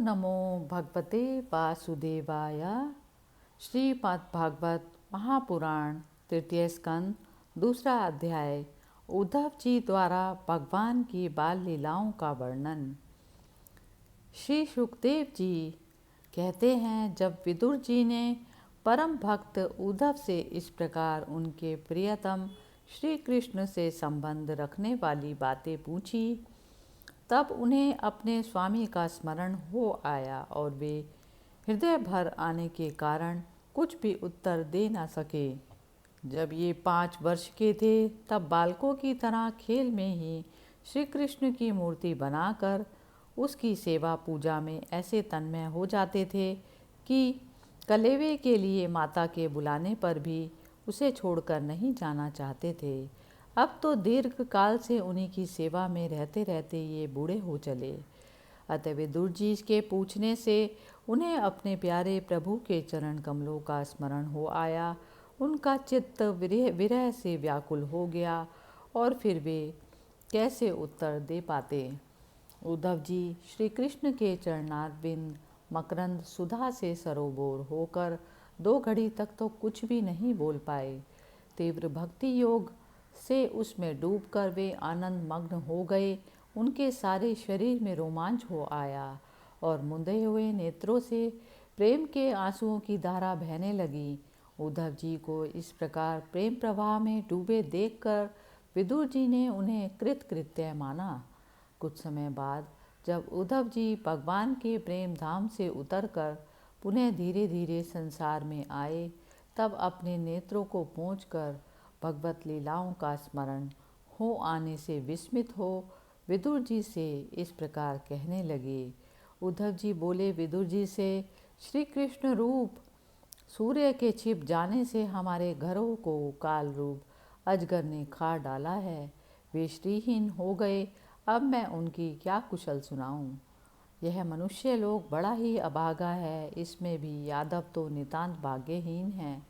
नमो भगवते वासुदेवाय। श्रीमद्भागवत महापुराण तृतीय स्कंद दूसरा अध्याय। उद्धव जी द्वारा भगवान की बाल लीलाओं का वर्णन। श्री सुखदेव जी कहते हैं, जब विदुर जी ने परम भक्त उद्धव से इस प्रकार उनके प्रियतम श्री कृष्ण से संबंध रखने वाली बातें पूछी, तब उन्हें अपने स्वामी का स्मरण हो आया और वे हृदय भर आने के कारण कुछ भी उत्तर दे न सके। जब ये 5 वर्ष के थे, तब बालकों की तरह खेल में ही श्री कृष्ण की मूर्ति बनाकर उसकी सेवा पूजा में ऐसे तन्मय हो जाते थे कि कलेवे के लिए माता के बुलाने पर भी उसे छोड़कर नहीं जाना चाहते थे। अब तो दीर्घ काल से उन्हीं की सेवा में रहते रहते ये बूढ़े हो चले। अतः विदुर जी के पूछने से उन्हें अपने प्यारे प्रभु के चरण कमलों का स्मरण हो आया। उनका चित्त विरह से व्याकुल हो गया और फिर वे कैसे उत्तर दे पाते। उद्धव जी श्री कृष्ण के चरणारविंद मकरंद सुधा से सरोबोर होकर 2 घड़ी तक तो कुछ भी नहीं बोल पाए। तीव्र भक्ति योग से उसमें डूबकर वे आनंद मग्न हो गए। उनके सारे शरीर में रोमांच हो आया और मुंदे हुए नेत्रों से प्रेम के आंसुओं की धारा बहने लगी। उद्धव जी को इस प्रकार प्रेम प्रवाह में डूबे देखकर विदुर जी ने उन्हें कृतकृत्य माना। कुछ समय बाद जब उद्धव जी भगवान के प्रेम धाम से उतरकर पुनः धीरे धीरे संसार में आए, तब अपने नेत्रों को पोंछकर भगवत लीलाओं का स्मरण हो आने से विस्मित हो विदुर जी से इस प्रकार कहने लगे। उद्धव जी बोले विदुर जी से, श्री कृष्ण रूप सूर्य के छिप जाने से हमारे घरों को काल रूप अजगर ने खा डाला है। वे श्रीहीन हो गए, अब मैं उनकी क्या कुशल सुनाऊं। यह मनुष्य लोग बड़ा ही अभागा है, इसमें भी यादव तो नितांत भाग्यहीन हैं,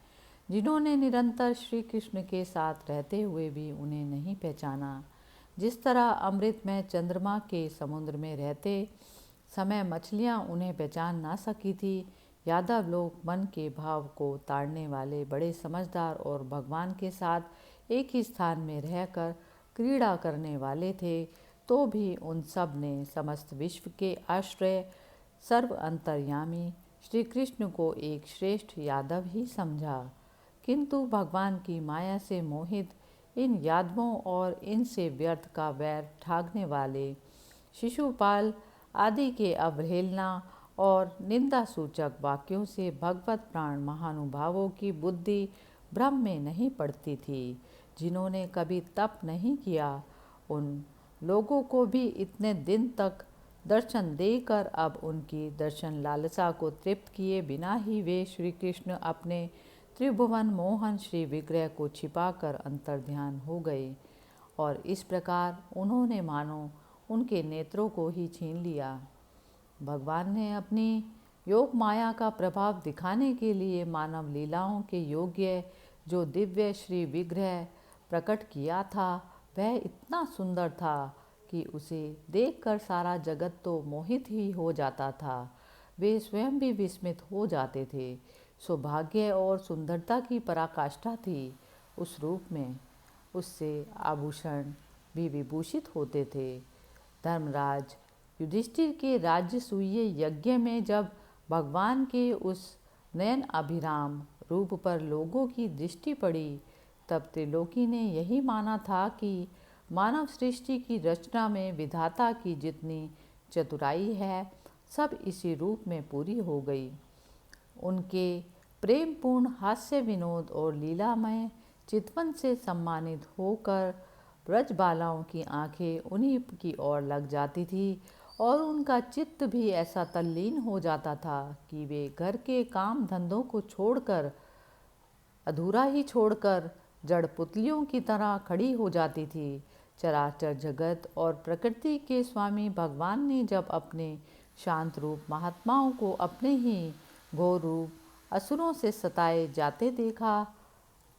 जिन्होंने निरंतर श्री कृष्ण के साथ रहते हुए भी उन्हें नहीं पहचाना। जिस तरह अमृत में चंद्रमा के समुद्र में रहते समय मछलियां उन्हें पहचान ना सकी थी, यादव लोग मन के भाव को ताड़ने वाले बड़े समझदार और भगवान के साथ एक ही स्थान में रहकर क्रीड़ा करने वाले थे, तो भी उन सब ने समस्त विश्व के आश्रय सर्व अंतर्यामी श्री कृष्ण को एक श्रेष्ठ यादव ही समझा। किंतु भगवान की माया से मोहित इन यादवों और इनसे व्यर्थ का वैर ठागने वाले शिशुपाल आदि के अवहेलना और निंदा सूचक वाक्यों से भगवत प्राण महानुभावों की बुद्धि भ्रम में नहीं पड़ती थी। जिन्होंने कभी तप नहीं किया, उन लोगों को भी इतने दिन तक दर्शन देकर अब उनकी दर्शन लालसा को तृप्त किए बिना ही वे श्री कृष्ण अपने त्रिभुवन मोहन श्री विग्रह को छिपाकर अंतर्ध्यान हो गए और इस प्रकार उन्होंने मानो उनके नेत्रों को ही छीन लिया। भगवान ने अपनी योग माया का प्रभाव दिखाने के लिए मानव लीलाओं के योग्य जो दिव्य श्री विग्रह प्रकट किया था, वह इतना सुंदर था कि उसे देखकर सारा जगत तो मोहित ही हो जाता था। वे स्वयं भी विस्मित हो जाते थे। सौभाग्य और सुंदरता की पराकाष्ठा थी उस रूप में। उससे आभूषण भी विभूषित होते थे। धर्मराज युधिष्ठिर के राजसूय यज्ञ में जब भगवान के उस नयन अभिराम रूप पर लोगों की दृष्टि पड़ी, तब त्रिलोकी ने यही माना था कि मानव सृष्टि की रचना में विधाता की जितनी चतुराई है, सब इसी रूप में पूरी हो गई। उनके प्रेमपूर्ण हास्य विनोद और लीलामय चितवन से सम्मानित होकर ब्रजबालाओं की आंखें उन्हीं की ओर लग जाती थी और उनका चित्त भी ऐसा तल्लीन हो जाता था कि वे घर के काम धंधों को छोड़कर अधूरा ही छोड़कर जड़ पुतलियों की तरह खड़ी हो जाती थी। चराचर जगत और प्रकृति के स्वामी भगवान ने जब अपने शांत रूप महात्माओं को अपने ही घोर रूप असुरों से सताए जाते देखा,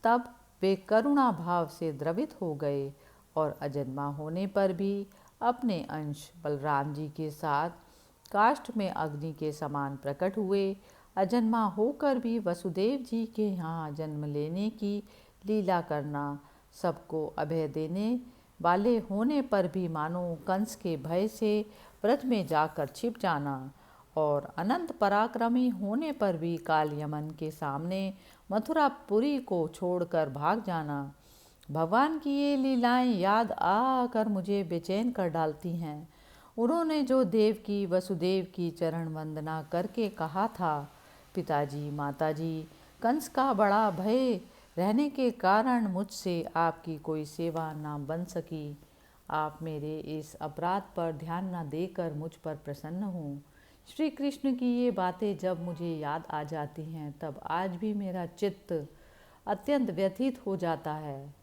तब वे करुणा भाव से द्रवित हो गए और अजन्मा होने पर भी अपने अंश बलराम जी के साथ काष्ठ में अग्नि के समान प्रकट हुए। अजन्मा होकर भी वसुदेव जी के यहाँ जन्म लेने की लीला करना, सबको अभय देने वाले होने पर भी मानो कंस के भय से व्रज में जाकर छिप जाना, और अनंत पराक्रमी होने पर भी काल यमन के सामने मथुरापुरी को छोड़कर भाग जाना। भगवान की ये लीलाएं याद आकर मुझे बेचैन कर डालती हैं। उन्होंने जो देवकी वसुदेव की चरण वंदना करके कहा था, पिताजी माताजी, कंस का बड़ा भय रहने के कारण मुझसे आपकी कोई सेवा ना बन सकी। आप मेरे इस अपराध पर ध्यान न देकर मुझ पर प्रसन्न हों। श्री कृष्ण की ये बातें जब मुझे याद आ जाती हैं, तब आज भी मेरा चित्त अत्यंत व्यथित हो जाता है।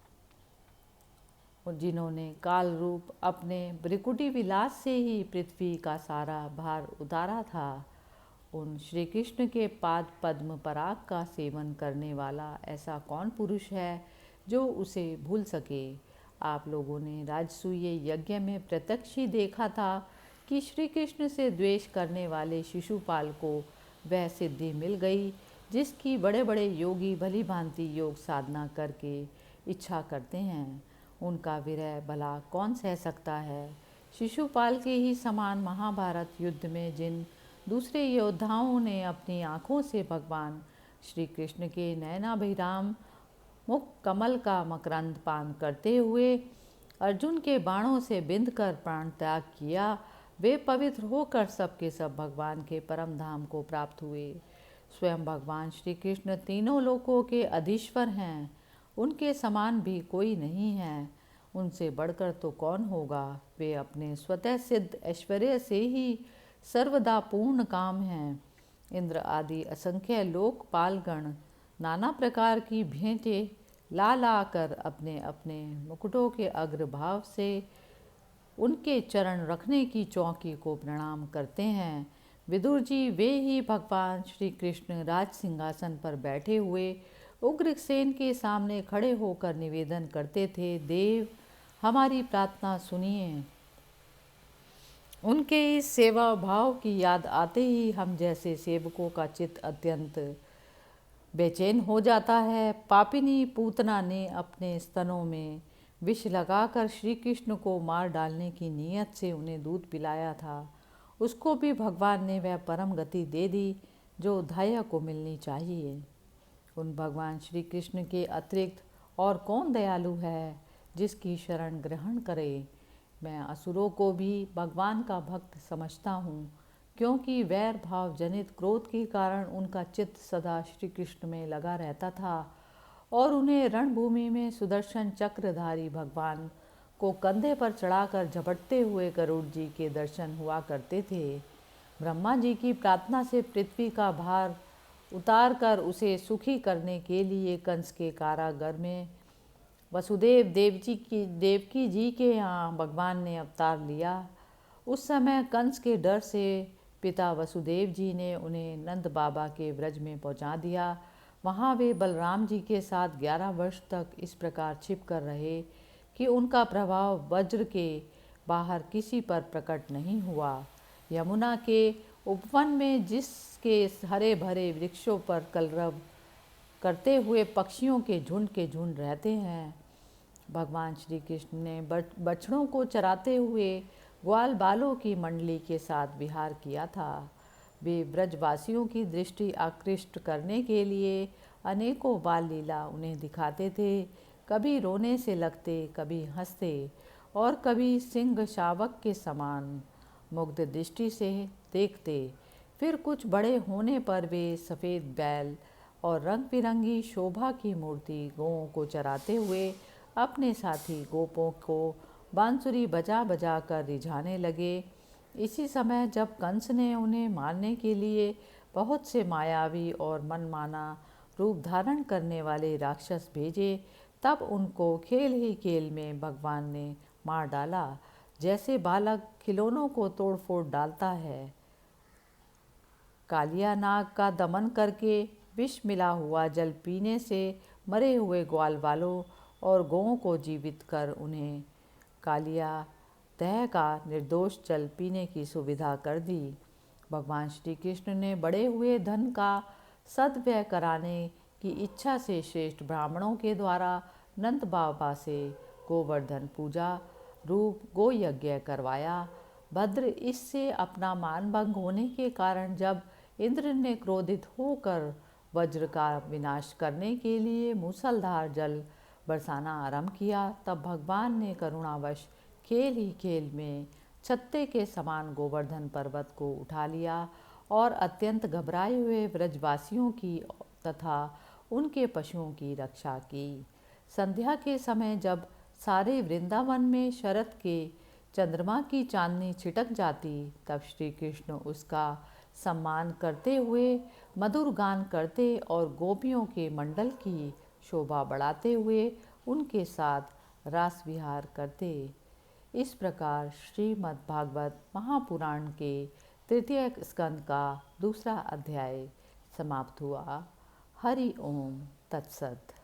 जिन्होंने काल रूप अपने भ्रिकुटी विलास से ही पृथ्वी का सारा भार उतारा था, उन श्री कृष्ण के पाद पद्म पराग का सेवन करने वाला ऐसा कौन पुरुष है जो उसे भूल सके। आप लोगों ने राजसूय यज्ञ में प्रत्यक्ष ही देखा था कि श्री कृष्ण से द्वेष करने वाले शिशुपाल को वह सिद्धि मिल गई जिसकी बड़े बड़े योगी भली भांति योग साधना करके इच्छा करते हैं। उनका विरह भला कौन सह सकता है। शिशुपाल के ही समान महाभारत युद्ध में जिन दूसरे योद्धाओं ने अपनी आँखों से भगवान श्री कृष्ण के नयनाभिराम मुख कमल का मकरंद पान करते हुए अर्जुन के बाणों से बिंध कर प्राण त्याग किया, वे पवित्र होकर सबके सब भगवान के परम धाम को प्राप्त हुए। स्वयं भगवान श्री कृष्ण तीनों लोकों के अधीश्वर हैं। उनके समान भी कोई नहीं है, उनसे बढ़कर तो कौन होगा। वे अपने स्वतः सिद्ध ऐश्वर्य से ही सर्वदा पूर्ण काम हैं। इंद्र आदि असंख्य लोकपालगण नाना प्रकार की भेंटें ला ला कर अपने अपने मुकुटों के अग्रभाव से उनके चरण रखने की चौकी को प्रणाम करते हैं। विदुर जी वे ही भगवान श्री कृष्ण राज सिंहासन पर बैठे हुए उग्रसेन के सामने खड़े होकर निवेदन करते थे, देव हमारी प्रार्थना सुनिए। उनके इस सेवा भाव की याद आते ही हम जैसे सेवकों का चित्त अत्यंत बेचैन हो जाता है। पापिनी पूतना ने अपने स्तनों में विष लगाकर श्री कृष्ण को मार डालने की नीयत से उन्हें दूध पिलाया था। उसको भी भगवान ने वह परम गति दे दी जो धाया को मिलनी चाहिए। उन भगवान श्री कृष्ण के अतिरिक्त और कौन दयालु है जिसकी शरण ग्रहण करे। मैं असुरों को भी भगवान का भक्त समझता हूँ, क्योंकि वैर भाव जनित क्रोध के कारण उनका चित्त सदा श्री कृष्ण में लगा रहता था और उन्हें रणभूमि में सुदर्शन चक्रधारी भगवान को कंधे पर चढ़ाकर झपटते हुए गरुड़ जी के दर्शन हुआ करते थे। ब्रह्मा जी की प्रार्थना से पृथ्वी का भार उतार कर उसे सुखी करने के लिए कंस के कारागार में वसुदेव देवकी जी के यहाँ भगवान ने अवतार लिया। उस समय कंस के डर से पिता वसुदेव जी ने उन्हें नंद बाबा के व्रज में पहुँचा दिया। वहाँ वे बलराम जी के साथ 11 वर्ष तक इस प्रकार छिप कर रहे कि उनका प्रभाव वज्र के बाहर किसी पर प्रकट नहीं हुआ। यमुना के उपवन में जिसके हरे भरे वृक्षों पर कलरव करते हुए पक्षियों के झुंड रहते हैं, भगवान श्री कृष्ण ने बछड़ों को चराते हुए ग्वाल बालों की मंडली के साथ विहार किया था। वे ब्रजवासियों की दृष्टि आकृष्ट करने के लिए अनेकों बाल लीला उन्हें दिखाते थे। कभी रोने से लगते, कभी हंसते और कभी सिंह शावक के समान मुग्ध दृष्टि से देखते। फिर कुछ बड़े होने पर वे सफ़ेद बैल और रंग बिरंगी शोभा की मूर्ति गौओं को चराते हुए अपने साथी गोपों को बांसुरी बजा बजा कर रिझाने लगे। इसी समय जब कंस ने उन्हें मारने के लिए बहुत से मायावी और मनमाना रूप धारण करने वाले राक्षस भेजे, तब उनको खेल ही खेल में भगवान ने मार डाला, जैसे बालक खिलौनों को तोड़ फोड़ डालता है। कालिया नाग का दमन करके विष मिला हुआ जल पीने से मरे हुए ग्वाल वालों और गौओं को जीवित कर उन्हें कालिया दह का निर्दोष जल पीने की सुविधा कर दी। भगवान श्री कृष्ण ने बढ़े हुए धन का सद्व्यय कराने की इच्छा से श्रेष्ठ ब्राह्मणों के द्वारा नंद बाबा से गोवर्धन पूजा रूप गो यज्ञ करवाया। भद्र इससे अपना मान भंग होने के कारण जब इंद्र ने क्रोधित होकर वज्र का विनाश करने के लिए मूसलधार जल बरसाना आरंभ किया, तब भगवान ने करुणावश खेल ही खेल में छत्ते के समान गोवर्धन पर्वत को उठा लिया और अत्यंत घबराए हुए ब्रजवासियों की तथा उनके पशुओं की रक्षा की। संध्या के समय जब सारे वृंदावन में शरद के चंद्रमा की चांदनी छिटक जाती, तब श्री कृष्ण उसका सम्मान करते हुए मधुर गान करते और गोपियों के मंडल की शोभा बढ़ाते हुए उनके साथ रास विहार करते। इस प्रकार श्रीमद्भागवत महापुराण के तृतीय स्कंद का दूसरा अध्याय समाप्त हुआ। हरि ओम तत्सत।